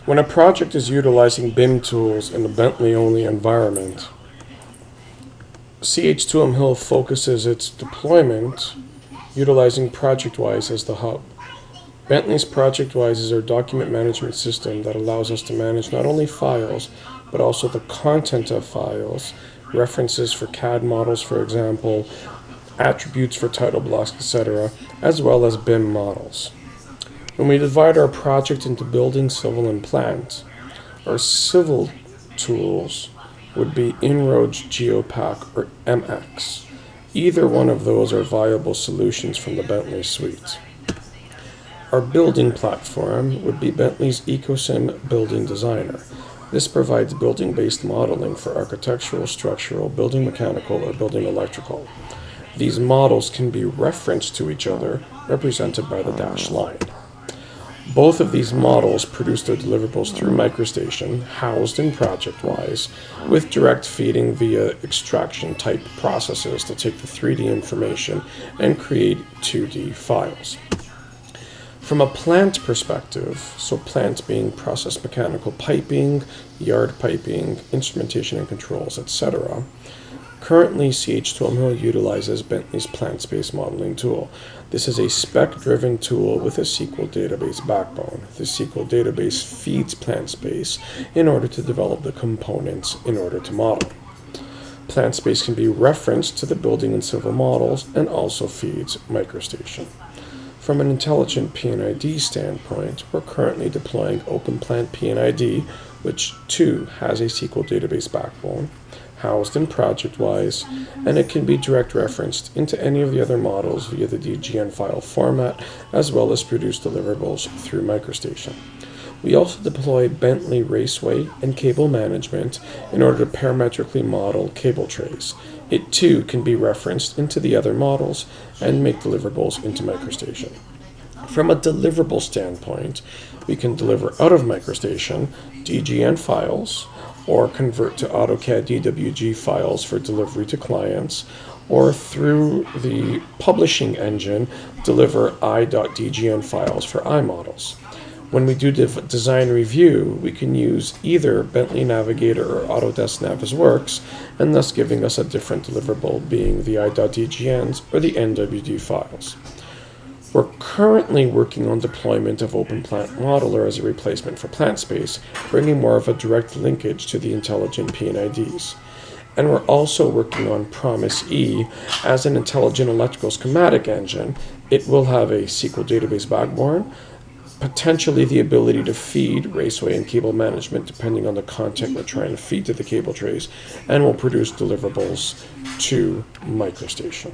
When a project is utilizing BIM tools in a Bentley-only environment, CH2M HILL focuses its deployment utilizing ProjectWise as the hub. Bentley's ProjectWise is our document management system that allows us to manage not only files, but also the content of files, references for CAD models, for example, attributes for title blocks, etc., as well as BIM models. When we divide our project into building, civil, and plant, our civil tools would be Inroads, Geopack, or MX. Either one of those are viable solutions from the Bentley suite. Our building platform would be Bentley's EcoSim Building Designer. This provides building-based modeling for architectural, structural, building mechanical, or building electrical. These models can be referenced to each other, represented by the dashed line. Both of these models produce their deliverables through MicroStation, housed in ProjectWise, with direct feeding via extraction type processes to take the 3D information and create 2D files. From a plant perspective, so plant being process mechanical piping, yard piping, instrumentation and controls, etc., currently CH2M HILL utilizes Bentley's plant space modeling tool. This is a spec-driven tool with a SQL database backbone. The SQL database feeds plant space in order to develop the components in order to model. Plant space can be referenced to the building and civil models and also feeds MicroStation. From an intelligent P&ID standpoint, we're currently deploying OpenPlant P&ID, which too has a SQL database backbone, housed in ProjectWise, and it can be direct referenced into any of the other models via the DGN file format, as well as produce deliverables through MicroStation. We also deploy Bentley Raceway and Cable Management in order to parametrically model cable trays. It too can be referenced into the other models and make deliverables into MicroStation. From a deliverable standpoint, we can deliver out of MicroStation DGN files, or convert to AutoCAD DWG files for delivery to clients, or through the publishing engine, deliver i.dgn files for iModels. When we do design review, we can use either Bentley Navigator or Autodesk Navisworks, and thus giving us a different deliverable being the i.dgns or the NWD files. We're currently working on deployment of OpenPlant Modeler as a replacement for PlantSpace, bringing more of a direct linkage to the intelligent P&IDs. And we're also working on Promise-E as an intelligent electrical schematic engine. It will have a SQL database backbone, potentially the ability to feed Raceway and Cable Management depending on the content we're trying to feed to the cable trays, and will produce deliverables to MicroStation.